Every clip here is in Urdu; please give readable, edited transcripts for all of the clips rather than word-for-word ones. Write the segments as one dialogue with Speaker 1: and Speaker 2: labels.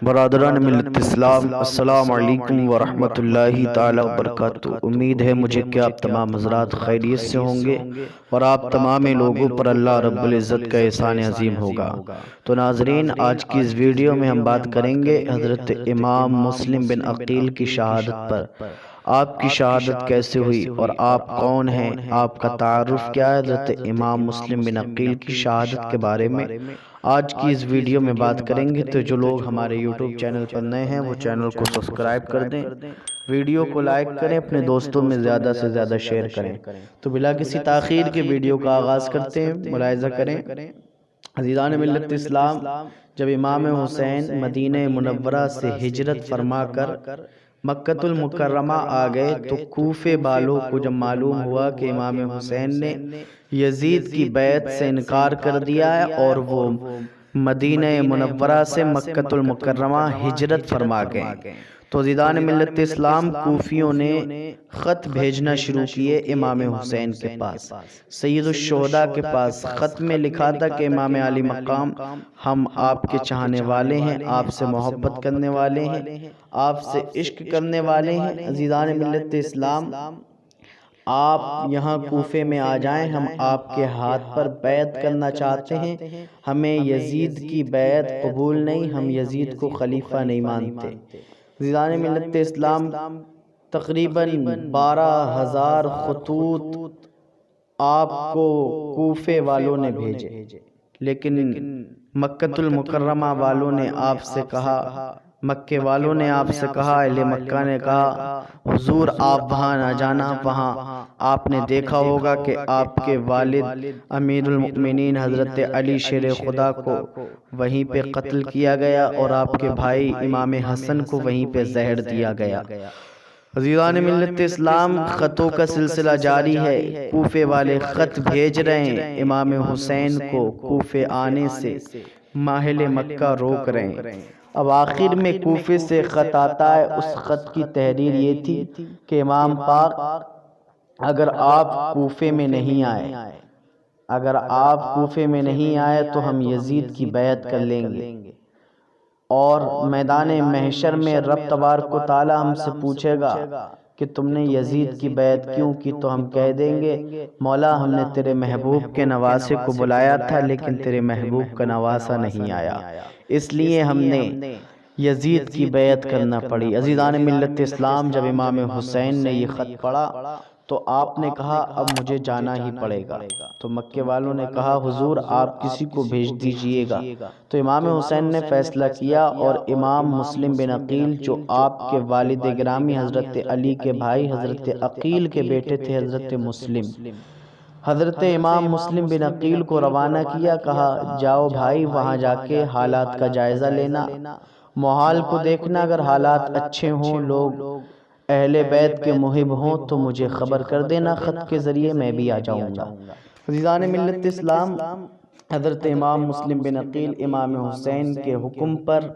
Speaker 1: برادران ملت اسلام، السلام علیکم ورحمۃ اللہ تعالی وبرکاتہ۔ امید ہے مجھے کہ آپ تمام حضرات خیریت سے ہوں گے اور آپ تمام لوگوں پر اللہ رب العزت کا احسان عظیم ہوگا۔ تو ناظرین، آج کی اس ویڈیو میں ہم بات کریں گے حضرت امام مسلم بن عقیل کی شہادت پر۔ آپ کی شہادت کیسے ہوئی اور آپ کون ہیں، آپ کا تعارف کیا ہے حضرت امام مسلم بن عقیل کی شہادت کے بارے میں آج کی اس ویڈیو میں بات کریں گے۔ تو جو لوگ ہمارے یوٹیوب چینل پر نئے ہیں وہ چینل کو سبسکرائب کر دیں، ویڈیو کو لائک کریں، اپنے دوستوں میں زیادہ سے زیادہ شیئر کریں۔ تو بلا کسی تاخیر کے ویڈیو کا آغاز کرتے ہیں، ملاحظہ کریں۔ عزیزان ملت اسلام، جب امام حسین مدینہ منورہ سے ہجرت فرما کر مکۃ المکرمہ آ گئے تو کوفے والوں کو جب معلوم ہوا کہ امام حسین نے یزید کی بیعت سے انکار کر دیا ہے اور وہ مدینہ منورہ سے مکۃ المکرمہ ہجرت فرما گئے، تو عزیزان ملت اسلام کوفیوں نے خط بھیجنا شروع کیے امام حسین کے پاس، سید الشہداء کے پاس۔ خط میں لکھا تھا کہ امام علی مقام، ہم آپ کے چاہنے والے ہیں، آپ سے محبت کرنے والے ہیں، آپ سے عشق کرنے والے ہیں۔ عزیزان ملت اسلام، آپ یہاں کوفے میں آ جائیں، ہم آپ کے ہاتھ پر بیعت کرنا چاہتے ہیں۔ ہمیں یزید کی بیعت قبول نہیں، ہم یزید کو خلیفہ نہیں مانتے۔ عزیزان ملت اسلام، تقریباً 12,000 خطوط آپ کو کوفے والوں نے بھیجے، لیکن مکۃ المکرمہ والوں نے آپ سے کہا، مکے والوں نے آپ سے کہا، اہل مکہ نے کہا، حضور آپ وہاں نہ جانا، وہاں آپ نے دیکھا ہوگا کہ آپ کے والد امیر المؤمنین حضرت علی شیر خدا کو وہیں پہ قتل کیا گیا اور آپ کے بھائی امام حسن کو وہیں پہ زہر دیا گیا۔ عزیزان ملت اسلام، خطوں کا سلسلہ جاری ہے، کوفے والے خط بھیج رہے ہیں، امام حسین کو کوفے آنے سے ماہل مکہ روک رہے ہیں۔ اب آخر میں کوفے سے خط آتا ہے، اس خط کی تحریر یہ تھی کہ امام پاک، اگر آپ کوفے میں نہیں آئے، اگر آپ کوفے میں نہیں آئے تو ہم یزید کی بیعت کر لیں گے، اور میدان محشر میں رب تبارک و تعالی ہم سے پوچھے گا کہ تم نے یزید کی بیعت کیوں کی، تو ہم کہہ دیں گے، مولا ہم نے تیرے محبوب کے نواسے کو بلایا تھا لیکن تیرے محبوب کا نواسا نہیں آیا، اس لیے ہم نے یزید کی بیعت کرنا پڑی۔ عزیزان ملت اسلام، جب امام حسین نے یہ خط پڑھا تو آپ نے کہا اب مجھے جانا ہی پڑے گا، تو مکے والوں نے کہا حضور آپ کسی کو بھیج دیجئے گا۔ تو امام حسین نے فیصلہ کیا اور امام مسلم بن عقیل، جو آپ کے والد گرامی حضرت علی کے بھائی حضرت عقیل کے بیٹے تھے حضرت مسلم، حضرت امام مسلم بن عقیل کو روانہ کیا، کہا جاؤ بھائی، وہاں جا کے حالات کا جائزہ لینا، محال کو دیکھنا، اگر حالات اچھے ہوں، لوگ اہل بیت کے محب ہوں تو مجھے خبر کر دینا، خط کے ذریعے میں بھی آ جاؤں گا۔ عزیزان ملت اسلام، حضرت امام مسلم بن عقیل امام حسین کے حکم پر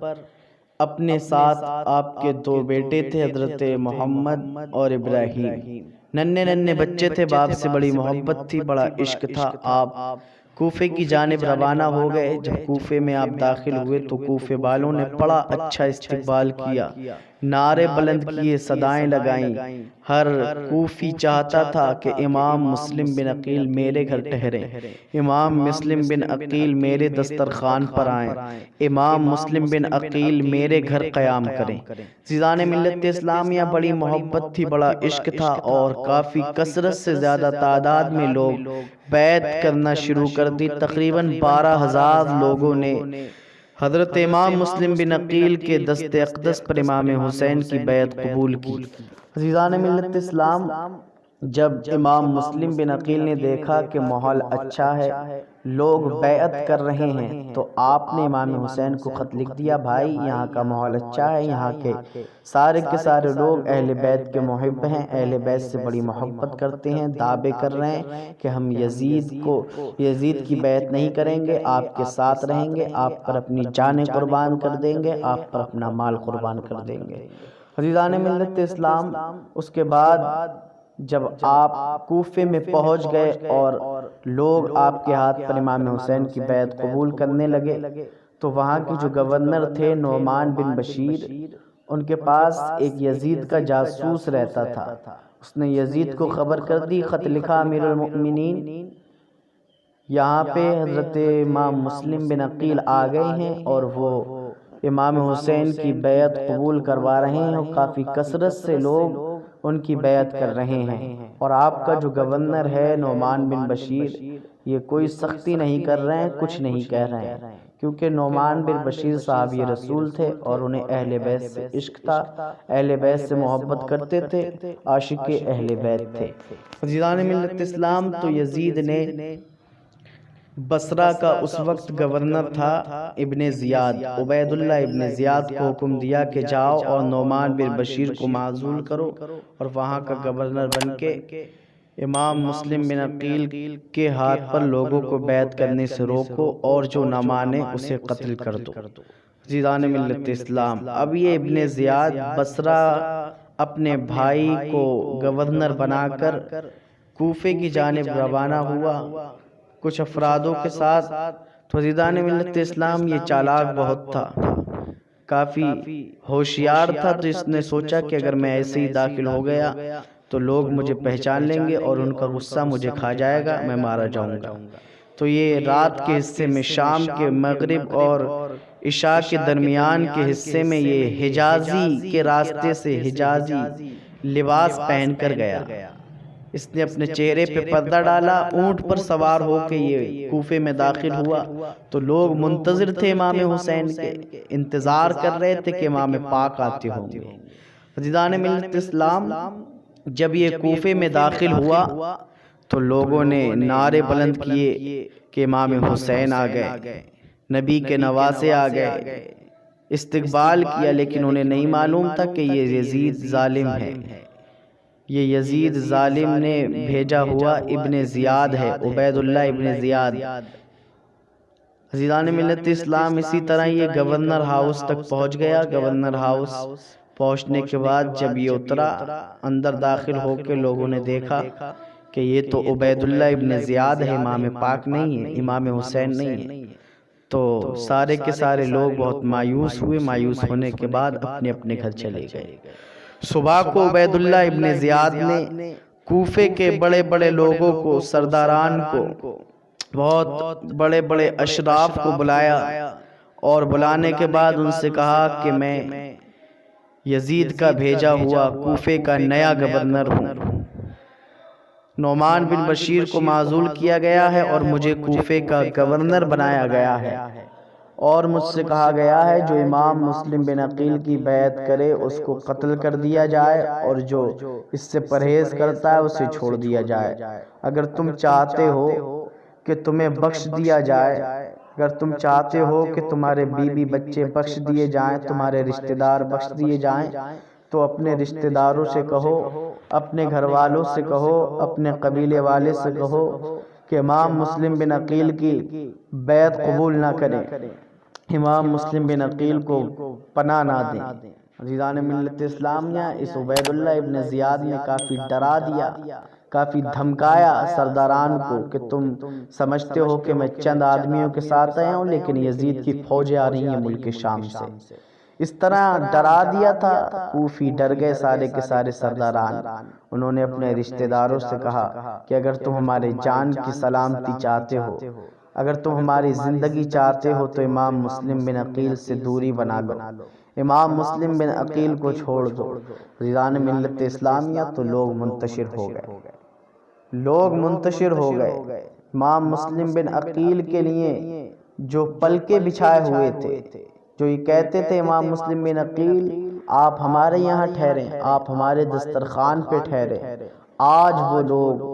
Speaker 1: اپنے ساتھ آپ کے 2 بیٹے تھے حضرت محمد اور ابراہیم، ننھے ننھے بچے تھے، باپ سے بڑی محبت تھی، بڑا عشق تھا۔ آپ کوفے کی جانب روانہ ہو گئے۔ جب کوفے میں آپ داخل ہوئے تو کوفے والوں نے بڑا اچھا استقبال کیا، نعرے بلند کیے، صدائیں لگائیں۔ ہر کوفی چاہتا تھا کہ امام مسلم بن عقیل میرے گھر ٹھہریں، امام مسلم بن عقیل میرے دسترخوان پر آئیں، امام مسلم بن عقیل میرے گھر قیام کریں۔ عزیزان ملت اسلامیہ، بڑی محبت تھی، بڑا عشق تھا اور کافی کثرت سے زیادہ تعداد میں لوگ بیعت کرنا شروع کر دی۔ تقریباً 12,000 لوگوں نے حضرت امام مسلم بن عقیل کے دست اقدس پر امام حسین کی بیعت قبول کی۔ عزیزان ملت اسلام، جب امام مسلم بن عقیل نے دیکھا کہ ماحول اچھا ہے، لوگ بیعت کر رہے ہیں، تو آپ نے امام حسین کو خط لکھ دیا، بھائی یہاں کا ماحول اچھا ہے، یہاں کے سارے لوگ اہل بیت کے محب ہیں، اہل بیت سے بڑی محبت کرتے ہیں، دعوے کر رہے ہیں کہ ہم یزید کی بیعت نہیں کریں گے، آپ کے ساتھ رہیں گے، آپ پر اپنی جانیں قربان کر دیں گے، آپ پر اپنا مال قربان کر دیں گے۔ عزیزان ملت اسلام، اس کے بعد جب آپ کوفے میں پہنچ گئے اور لوگ آپ کے ہاتھ پر امام حسین کی بیعت قبول کرنے لگے، تو وہاں کی جو گورنر تھے نعمان بن بشیر، ان کے پاس ایک یزید کا جاسوس رہتا تھا۔ اس نے یزید کو خبر کر دی، خط لکھا امیر المؤمنین یہاں پہ حضرت امام مسلم بن عقیل آ گئے ہیں اور وہ امام حسین کی بیعت قبول کروا رہے ہیں، اور کافی کثرت سے لوگ ان کی بیعت کر رہے ہیں، اور آپ کا جو گورنر ہے نعمان بن بشیر یہ کوئی سختی نہیں کر رہے ہیں، کچھ نہیں کہہ رہے ہیں، کیونکہ نعمان بن بشیر صحابی رسول تھے اور انہیں اہل بیت سے عشق تھا، اہل بیت سے محبت کرتے تھے، عاشق اہل بیت تھے۔ عزیزان ملت اسلام، تو یزید نے بصرہ کا اس وقت گورنر تھا ابن زیاد، عبید اللہ ابن زیاد کو حکم دیا کہ جاؤ اور نعمان بن بشیر کو معزول کرو اور وہاں کا گورنر بن کے امام مسلم بن عقیل کے ہاتھ پر لوگوں کو بیعت کرنے سے روکو، اور جو نہ مانے اسے قتل کر دو۔ عزیزان ملت اسلام، اب یہ ابن زیاد بصرہ اپنے بھائی کو گورنر بنا کر کوفے کی جانب روانہ ہوا کچھ افرادوں کے ساتھ۔ تو عزیزان ملت اسلام، یہ چالاک بہت تھا، کافی ہوشیار تھا، تو اس نے سوچا کہ اگر میں ایسے ہی داخل ہو گیا تو لوگ مجھے پہچان لیں گے اور ان کا غصہ مجھے کھا جائے گا، میں مارا جاؤں گا۔ تو یہ رات کے حصے میں، شام کے مغرب اور عشاء کے درمیان کے حصے میں، یہ حجازی کے راستے سے حجازی لباس پہن کر گیا۔ اس نے اپنے چہرے پہ پردہ ڈالا، اونٹ پر سوار ہو کے یہ کوفے میں داخل ہوا۔ تو لوگ منتظر تھے امام حسین کے، انتظار کر رہے تھے کہ امام پاک آتے ہوں گے۔ عزیزان ملت اسلام، جب یہ کوفے میں داخل ہوا تو لوگوں نے نعرے بلند کیے کہ امام حسین آ گئے، نبی کے نواسے آ گئے، استقبال کیا، لیکن انہیں نہیں معلوم تھا کہ یہ یزید ظالم ہے، یہ یزید ظالم نے بھیجا ہوا ابن زیاد ہے، عبید اللہ ابن زیاد۔ عزیزان ملت اسلام، اسی طرح یہ گورنر ہاؤس تک پہنچ گیا۔ گورنر ہاؤس پہنچنے کے بعد جب یہ اترا، اندر داخل ہو کے لوگوں نے دیکھا کہ یہ تو عبید اللہ ابن زیاد ہے، امام پاک نہیں ہے، امام حسین نہیں ہے۔ تو سارے کے سارے لوگ بہت مایوس ہوئے، مایوس ہونے کے بعد اپنے اپنے گھر چلے گئے۔ صبح کو عبید اللہ ابن زیاد نے کوفے کے بڑے بڑے لوگوں کو، سرداران کو، بہت بڑے بڑے اشراف کو بلایا، اور بلانے کے بعد ان سے کہا کہ میں یزید کا بھیجا ہوا کوفے کا نیا گورنر ہوں، نعمان بن بشیر کو معزول کیا گیا ہے اور مجھے کوفے کا گورنر بنایا گیا ہے، اور مجھ سے کہا گیا ہے جو امام مسلم بن عقیل کی بیعت کرے اس کو قتل کر دیا جائے، اور جو اس سے پرہیز کرتا ہے اسے چھوڑ دیا جائے۔ اگر تم چاہتے ہو کہ تمہیں بخش دیا جائے، اگر تم چاہتے ہو کہ تمہارے بیوی بچے بخش دیے جائیں، تمہارے رشتہ دار بخش دیے جائیں، تو اپنے رشتہ داروں سے کہو، اپنے گھر والوں سے کہو، اپنے قبیلے والے سے کہو کہ امام مسلم بن عقیل کی بیعت قبول نہ کریں، امام مسلم بن عقیل کو پناہ نہ دیں۔ عزیزان ملت اسلامیہ، اس عبید اللہ ابن زیاد نے کافی ڈرا دیا، کافی دھمکایا سرداران کو کہ تم سمجھتے ہو کہ میں چند آدمیوں کے ساتھ آیا ہوں، لیکن یزید کی فوجیں آ رہی ہیں ملک شام سے۔ اس طرح ڈرا دیا تھا، کوفی ڈر گئے سارے کے سارے سرداران۔ انہوں نے اپنے رشتہ داروں سے کہا کہ اگر تم ہمارے جان کی سلامتی چاہتے ہو، اگر تم ہماری زندگی چاہتے ہو تو امام مسلم بن عقیل سے دوری بنا لو، امام مسلم بن عقیل کو چھوڑ دو۔ عزیزان ملت اسلامیہ، تو لوگ منتشر ہو گئے، لوگ منتشر ہو گئے۔ امام مسلم بن عقیل کے لیے جو پلکے بچھائے ہوئے تھے، جو یہ کہتے تھے امام مسلم بن عقیل آپ ہمارے یہاں ٹھہریں، آپ ہمارے دسترخوان پہ ٹھہریں، آج وہ لوگ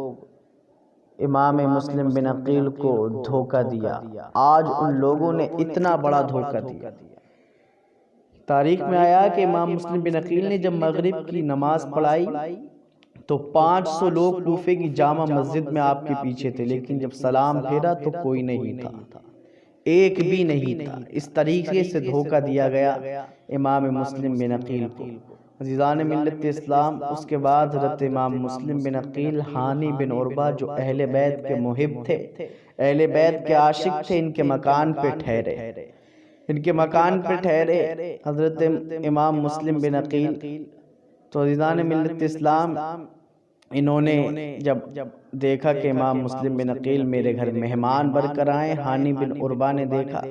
Speaker 1: امام مسلم بن عقیل کو دھوکہ دیا، آج ان لوگوں نے اتنا بڑا دھوکہ دیا۔ تاریخ میں آیا کہ امام مسلم بن عقیل نے جب مغرب کی نماز پڑھائی تو 500 لوگ کوفے کی جامع مسجد میں آپ کے پیچھے تھے، لیکن جب سلام پھیرا تو کوئی نہیں تھا، ایک بھی نہیں تھا۔ اس طریقے سے دھوکہ دیا گیا امام مسلم بن عقیل کو۔ عزیزان ملت اسلام، اس کے بعد حضرت امام مسلم بن عقیل ہانی بن عربہ جو اہل بیت کے محب تھے، اہل بیت کے عاشق تھے، ان کے مکان پہ ٹھہرے۔ ان کے مکان پہ ٹھہرے حضرت امام مسلم بن عقیل۔ تو عزیزان ملت اسلام، انہوں نے جب دیکھا کہ امام مسلم بن عقیل میرے گھر مہمان بن کر آئے، ہانی بن عربہ نے دیکھا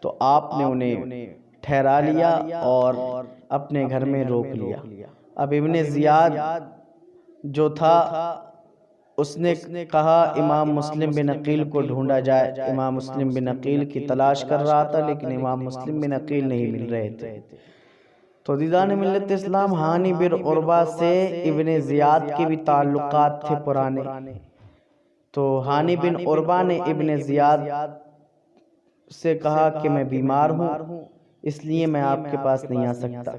Speaker 1: تو آپ نے انہیں ٹھہرا لیا اور اپنے گھر میں روک لیا۔ اب ابن زیاد جو تھا اس نے کہا امام مسلم بن عقیل کو ڈھونڈا جائے۔ امام مسلم بن عقیل کی تلاش کر رہا تھا لیکن امام مسلم بن عقیل نہیں مل رہے تھے۔ تو عزیزان ملت اسلام، ہانی بن عربہ سے ابن زیاد کے بھی تعلقات تھے پرانے۔ تو ہانی بن عربہ نے ابن زیاد سے کہا کہ میں بیمار ہوں، اس لیے میں آپ کے پاس نہیں آ سکتا۔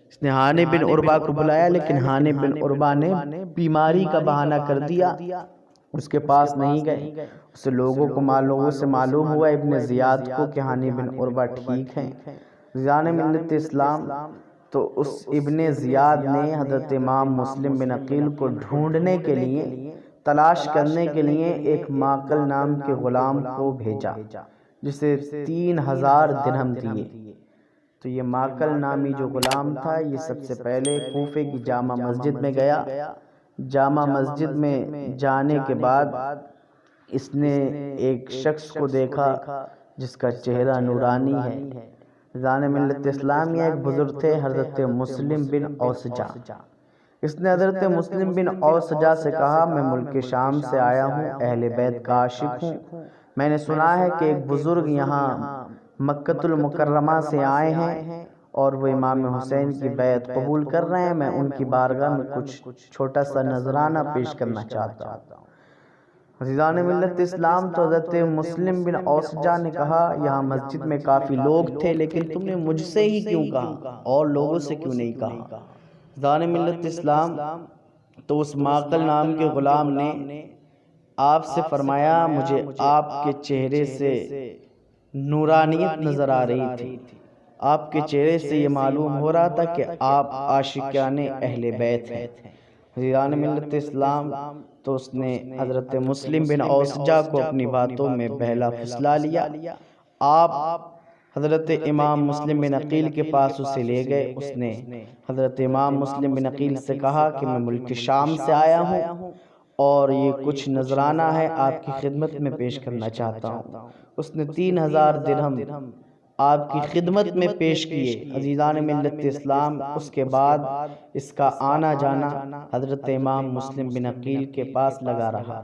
Speaker 1: اس نے ہانی بن عربہ کو بلایا لیکن ہانی بن عربہ نے بیماری کا بہانہ کر دیا، اس کے پاس نہیں گئے۔ اس لوگوں سے معلوم ہوا ابن زیاد کو کہ ہانی بن عربہ ٹھیک ہیں۔ عزیزان ملت اسلام، تو اس ابن زیاد نے حضرت امام مسلم بن عقیل کو ڈھونڈنے کے لیے، تلاش کرنے کے لیے ایک ماقل نام کے غلام کو بھیجا جسے 3000 درہم دیے۔ تو یہ ماقل نامی جو غلام تھا، یہ سب سے پہلے کوفے کی جامع مسجد میں گیا۔ جامع مسجد میں جانے کے بعد اس نے ایک شخص کو دیکھا جس کا چہرہ نورانی ہے۔ عزیزان ملت اسلام، یہ ایک بزرگ تھے حضرت مسلم بن اوسجہ۔ اس نے حضرت مسلم بن اوسجہ سے کہا میں ملک شام سے آیا ہوں، اہل بیت کا عاشق ہوں۔ میں نے سنا ہے کہ ایک بزرگ یہاں مکۃ المکرمہ سے آئے ہیں اور وہ امام حسین کی بیعت قبول کر رہے ہیں۔ میں ان کی بارگاہ میں کچھ چھوٹا سا نذرانہ پیش کرنا چاہتا ہوں۔ عزیزان ملت اسلام، تو حضرت مسلم بن اوسجہ نے کہا یہاں مسجد میں کافی لوگ تھے لیکن تم نے مجھ سے ہی کیوں کہا اور لوگوں سے کیوں نہیں کہا؟ عزیزان ملت اسلام، تو اس ماقل نام کے غلام نے آپ سے فرمایا مجھے آپ کے چہرے سے نورانیت نظر آ رہی تھی، آپ کے چہرے سے یہ معلوم ہو رہا تھا کہ آپ عاشقان اہل بیت ہیں۔ عزیزان ملت اسلام، تو اس نے حضرت مسلم بن اوسجہ کو اپنی باتوں میں بہلا پھسلا لیا۔ آپ حضرت امام مسلم بن عقیل کے پاس اسے لے گئے۔ اس نے حضرت امام مسلم بن عقیل سے کہا کہ میں ملک شام سے آیا ہوں اور یہ کچھ نذرانہ ہے آپ کی خدمت میں پیش کرنا چاہتا ہوں۔ اس نے 3000 درہم آپ کی خدمت میں پیش کیے۔ عزیزان ملت اسلام، اس کے بعد اس کا آنا جانا حضرت امام مسلم بن عقیل کے پاس لگا رہا۔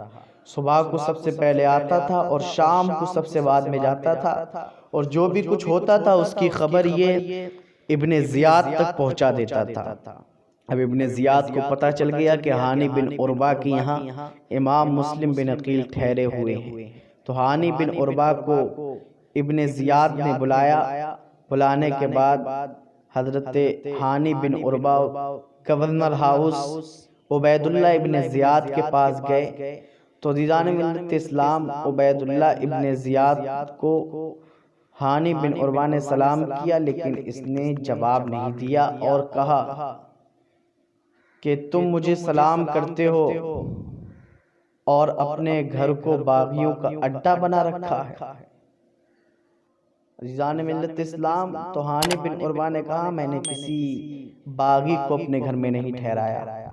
Speaker 1: صبح کو سب سے پہلے آتا تھا اور شام کو سب سے بعد میں جاتا تھا، اور جو بھی کچھ ہوتا تھا اس کی خبر یہ ابن زیاد تک پہنچا دیتا تھا۔ اب ابن زیاد کو پتہ چل گیا کہ ہانی بن عربہ کے یہاں امام مسلم بن عقیل ٹھہرے ہوئے ہیں۔ تو ہانی بن عربہ کو ابن زیاد نے بلایا۔ بلانے کے بعد حضرت ہانی بن عربہ گورنر ہاؤس عبید اللہ ابن زیاد کے پاس گئے۔ تو عزیزان ملت اسلام، عبید اللہ ابن زیاد کو ہانی بن عربہ نے سلام کیا لیکن اس نے جواب نہیں دیا اور کہا کہ تم مجھے سلام کرتے ہو اور اپنے گھر کو باغیوں کا اڈا بنا رکھا ہے۔ عزیزان ملت اسلام، تو ہانی بن عربہ نے کہا میں نے کسی باغی کو اپنے گھر میں نہیں ٹھہرایا۔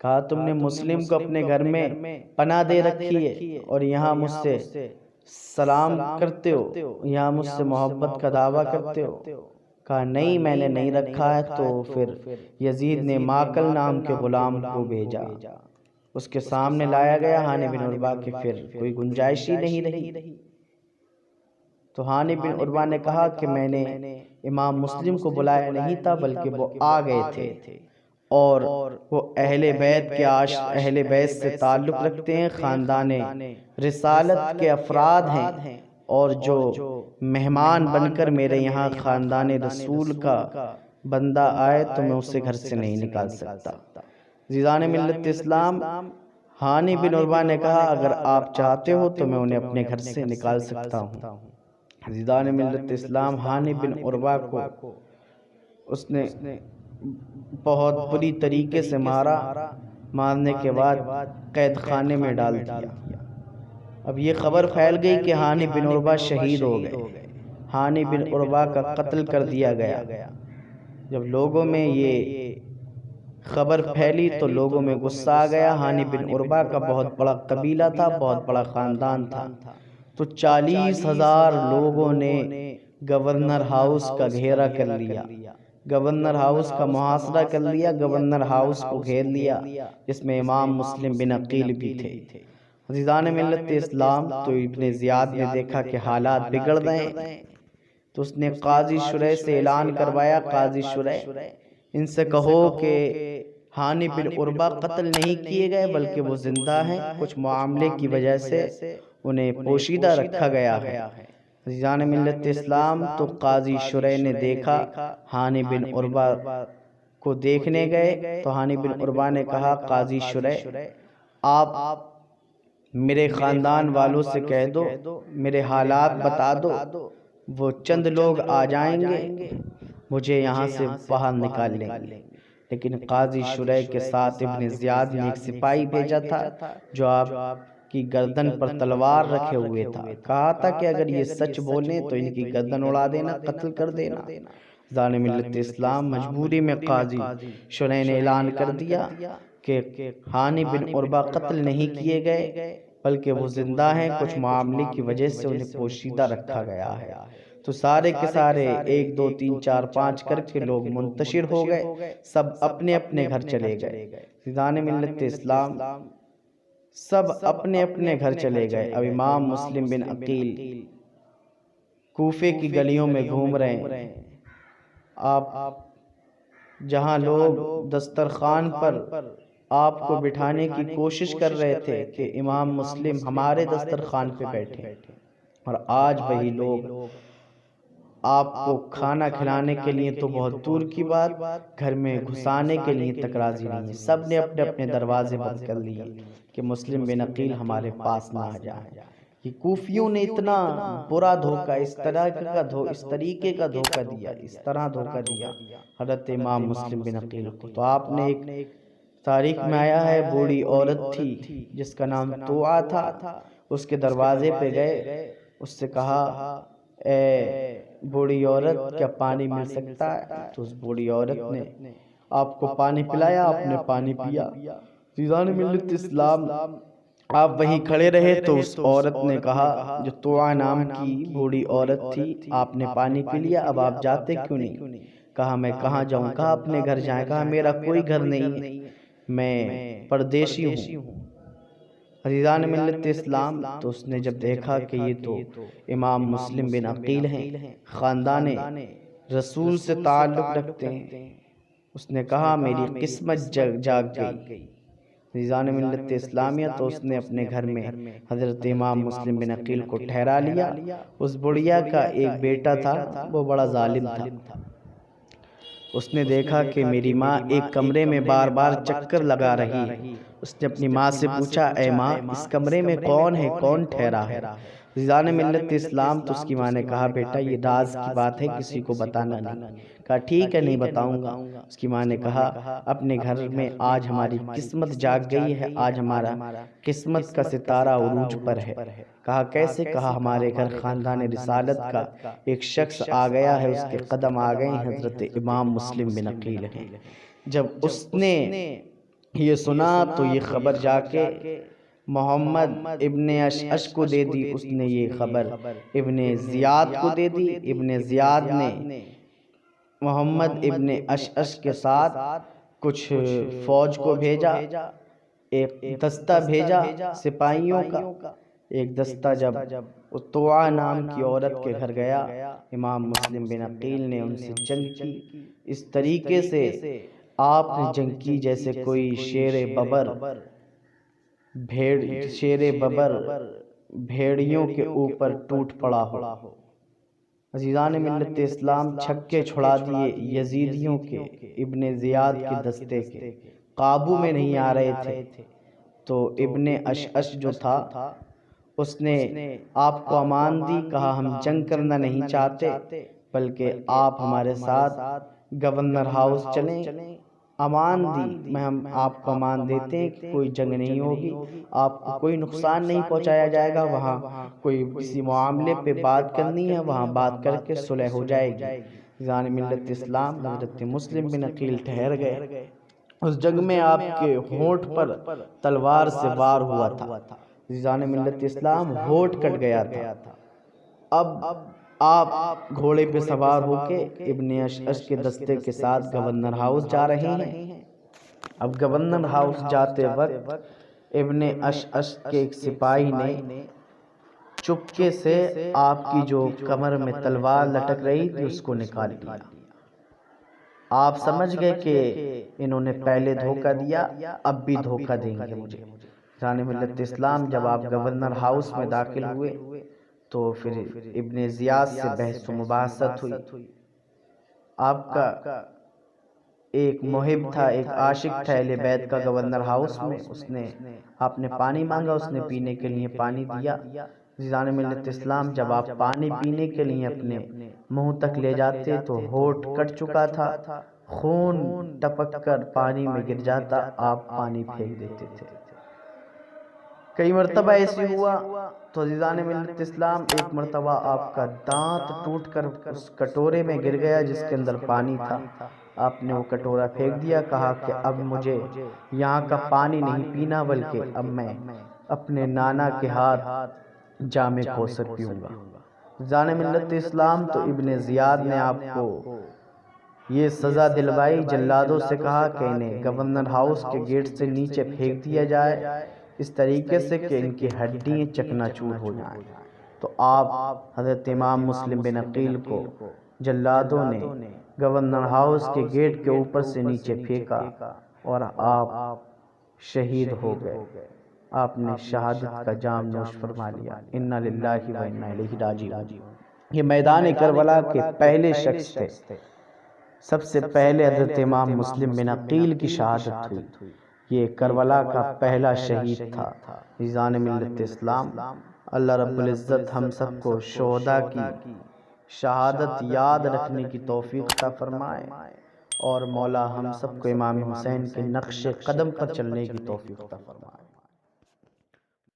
Speaker 1: کہا تم نے مسلم کو اپنے گھر میں پناہ دے رکھی ہے اور یہاں مجھ سے سلام کرتے ہو، یہاں مجھ سے محبت کا دعویٰ کرتے ہو؟ کہا نہیں میں نے نہیں رکھا ہے۔ تو پھر یزید نے ماقل نام کے غلام کو بھیجا، اس کے سامنے لایا گیا۔ ہانی بن عربہ کی پھر کوئی گنجائش ہی نہیں رہی۔ تو ہانی بن عربہ نے کہا کہ میں نے امام مسلم کو بلایا نہیں تھا بلکہ وہ آ گئے تھے اور وہ اہل بیت سے تعلق رکھتے ہیں، خاندان رسالت کے افراد ہیں، اور جو مہمان بن کر میرے یہاں خاندان رسول کا بندہ آئے تو میں اسے گھر سے نہیں نکال سکتا۔ عزیزان ملت اسلام، ہانی بن عربہ نے کہا اگر آپ چاہتے ہو تو میں انہیں اپنے گھر سے نکال سکتا ہوں۔ عزیزان ملت اسلام، ہانی بن عربہ کو اس نے بہت بری طریقے سے مارنے کے بعد قید خانے میں ڈال دیا۔ اب یہ خبر پھیل گئی کہ ہانی بن عربہ شہید ہو گئے۔ ہانی بن عروہ کا قتل کر دیا گیا۔ جب لوگوں میں یہ خبر پھیلی تو لوگوں میں غصہ آ گیا۔ ہانی بن عروہ کا بہت بڑا قبیلہ تھا، بہت بڑا خاندان تھا، تو 40,000 لوگوں نے گورنر ہاؤس کا گھیرا کر لیا، گورنر ہاؤس کا محاصرہ کر لیا، گورنر ہاؤس کو گھیر لیا، جس میں امام مسلم بن عقیل بھی تھے۔ عزیزان ملت اسلام، تو ابن زیاد نے دیکھا کہ حالات بگڑ رہے ہیں، تو اس نے قاضی شریح سے اعلان کروایا، قاضی شریح ان سے کہو کہ ہانی بن عروہ قتل نہیں کیے گئے بلکہ وہ زندہ ہیں، کچھ معاملے کی وجہ سے انہیں پوشیدہ رکھا گیا ہے۔ عزیزان ملت اسلام، تو قاضی شریح نے دیکھا، ہانی بن عروہ کو دیکھنے گئے تو ہانی بن عروہ نے کہا، قاضی شریح آپ میرے خاندان والوں سے کہہ دو، میرے حالات بتا دو، وہ چند لوگ آ جائیں گے، مجھے یہاں سے باہر نکال لیں گے۔ لیکن قاضی شریح کے ساتھ ابن زیاد نے ایک سپاہی بھیجا تھا جو آپ کی گردن پر تلوار رکھے ہوئے تھا، کہا تھا کہ اگر یہ سچ بولیں تو ان کی گردن اڑا دینا، قتل کر دینا۔ عزیزان ملت اسلام، مجبوری میں قاضی شریح نے اعلان کر دیا کہ ہانی بن عروہ قتل نہیں کیے گئے بلکہ وہ زندہ ہیں، کچھ معاملے کی وجہ سے انہیں پوشیدہ رکھا گیا ہے۔ تو سارے کے سارے 1 2 3 4 5 کر کے لوگ منتشر ہو گئے، سب اپنے اپنے گھر چلے گئے۔ عزیزان ملت اسلام، سب اپنے اپنے گھر چلے گئے۔ اب امام مسلم بن عقیل کوفے کی گلیوں میں گھوم رہے ہیں۔ آپ جہاں لوگ دسترخوان پر آپ کو بٹھانے کی کوشش کر رہے تھے کہ امام مسلم ہمارے دسترخوان پہ بیٹھے، اور آج وہی لوگ آپ کو کھانا کھلانے کے لیے تو بہت دور کی بات، گھر میں گھسانے کے لیے تک راضی نہیں ہیں۔ سب نے اپنے اپنے دروازے بند کر لیے کہ مسلم بن عقیل ہمارے پاس نہ آ جائیں۔ یہ کوفیوں نے اتنا برا دھوکہ، اس طریقے کا دھوکہ دیا، اس طرح دھوکہ دیا حضرت امام مسلم بن عقیل کو۔ تو آپ نے ایک تاریخ میں آیا ہے، بوڑھی عورت تھی جس کا نام توعا تھا، اس کے دروازے پہ گئے، اس سے کہا، اے بوڑھی عورت کیا پانی مل سکتا ہے؟ تو اس بوڑھی عورت نے آپ کو پانی پلایا، آپ نے پانی پیا۔ عزیزان ملت اسلام، آپ وہیں کھڑے رہے تو اس عورت نے کہا، جو توعا نام کی بوڑھی عورت تھی، آپ نے پانی پی لیا، اب آپ جاتے کیوں نہیں؟ کہا میں کہاں جاؤں؟ کہا اپنے گھر جائیں۔ کہا میرا کوئی گھر نہیں ہے، میں پردیشی ہوں۔ عزیزان ملت اسلام، تو اس نے جب دیکھا کہ یہ تو امام مسلم بن عقیل ہیں، خاندان رسول سے تعلق رکھتے ہیں، اس نے کہا میری قسمت جاگ گئی۔ عزیزان ملت اسلامیہ، تو اس نے اپنے گھر میں حضرت امام مسلم بن عقیل کو ٹھہرا لیا۔ اس بڑھیا کا ایک بیٹا تھا، وہ بڑا ظالم تھا۔ اس نے دیکھا کہ میری ماں ایک کمرے میں بار بار چکر لگا رہی ہے۔ اس نے اپنی ماں سے پوچھا، اے ماں اس کمرے میں کون ہے، کون ٹھہرا ہے؟ عزیزان ملت اسلام، تو اس کی ماں نے کہا بیٹا یہ راز کی بات ہے، کسی کو بتانا نہیں۔ کہا ٹھیک ہے نہیں بتاؤں گا۔ اس کی ماں نے کہا اپنے گھر میں آج ہماری قسمت جاگ گئی ہے، آج ہمارا قسمت کا ستارہ عروج پر ہے۔ کہا کیسے؟ کہا ہمارے گھر خاندان رسالت کا ایک شخص آ گیا ہے، اس کے قدم آ گئے ہیں، حضرت امام مسلم بن عقیل ہیں۔ جب اس نے یہ سنا تو یہ خبر جا کے محمد ابن اشعث کو دے دی، اس نے یہ خبر ابن زیاد کو دے دی۔ ابن زیاد نے محمد ابن اشعث کے ساتھ کچھ فوج کو بھیجا، ایک دستہ بھیجا سپاہیوں کا۔ ایک دستہ جب توعا نام کی عورت کے گھر گیا، امام مسلم بن عقیل نے ان سے جنگ کی۔ اس طریقے سے آپ نے جنگ کی جیسے کوئی شیر ببر بھیڑیوں کے اوپر ٹوٹ پڑا ہو۔ عزیزان ملت اسلام، چھکے چھڑا دیے یزیدیوں کے، ابن زیاد کے دستے کے، قابو میں نہیں آ رہے تھے۔ تو ابن اشعث جو تھا اس نے آپ کو امان دی، کہا ہم جنگ کرنا نہیں چاہتے بلکہ آپ ہمارے ساتھ گورنر ہاؤس چلیں، امان دی، میں ہم آپ کو امان دیتے ہیں کہ کوئی جنگ نہیں ہوگی، آپ کو کوئی نقصان نہیں پہنچایا جائے گا، وہاں کوئی کسی معاملے پہ بات کرنی ہے وہاں بات کر کے صلح ہو جائے گی۔ میزان ملت اسلام حضرت مسلم بن عقیل ٹھہر گئے۔ اس جنگ میں آپ کے ہونٹ پر تلوار سے وار ہوا تھا، میزان ملت اسلام ہونٹ کٹ گیا تھا۔ اب آپ گھوڑے پہ سوار ہو کے ابن اشعث کے دستے کے ساتھ گورنر ہاؤس جا رہے ہیں۔ اب گورنر ہاؤس جاتے وقت ابن اشعث کے ایک سپاہی نے چپکے سے آپ کی جو کمر میں تلوار لٹک رہی تھی اس کو نکال لیا۔ آپ سمجھ گئے کہ انہوں نے پہلے دھوکہ دیا، اب بھی دھوکہ دیں گے مجھے۔ میزان ملت اسلام جب آپ گورنر ہاؤس میں داخل ہوئے تو پھر ابن زیاد سے بحث و مباحثت ہوئی۔ آپ کا ایک محب تھا، ایک عاشق تھا اہل بیت کا گورنر ہاؤس میں، آپ نے پانی مانگا، اس نے پینے کے لیے پانی دیا۔ میزان ملت اسلام جب آپ پانی پینے کے لیے اپنے منہ تک لے جاتے تو ہونٹ کٹ چکا تھا، خون ٹپک کر پانی میں گر جاتا، آپ پانی پھینک دیتے تھے۔ کئی مرتبہ ایسی ہوا تو عزیزان ملت اسلام ایک مرتبہ آپ کا دانت ٹوٹ کر اس کٹورے میں گر گیا جس کے اندر پانی تھا، آپ نے وہ کٹورا پھینک دیا، کہا کہ اب مجھے یہاں کا پانی نہیں پینا بلکہ اب میں اپنے نانا کے ہاتھ جام کوثر پیوں گا۔ عزیزان ملت اسلام تو ابن زیاد نے آپ کو یہ سزا دلوائی، جلادوں سے کہا کہ انہیں گورنر ہاؤس کے گیٹ سے نیچے پھینک دیا جائے اس طریقے سے کہ ان کی ہڈیاں چکنا چور ہو جائیں۔ تو آپ حضرت امام مسلم بن عقیل کو جلادوں نے گورنر ہاؤس کے گیٹ کے اوپر سے نیچے پھینکا اور آپ شہید ہو گئے، آپ نے شہادت کا جام نوش فرما لیا۔ انا للہ و انا الیہ راجعون۔ یہ میدان کربلا کے پہلے شخص تھے، سب سے پہلے حضرت امام مسلم بن عقیل کی شہادت ہوئی، یہ کربلا کا پہلا شہید تھا۔ میزان ملت اسلام اللہ رب العزت ہم سب کو شہداء کی شہادت یاد رکھنے کی توفیق عطا فرمائے، اور مولا ہم سب کو امام حسین کے نقش قدم پر چلنے کی توفیق عطا فرمائے۔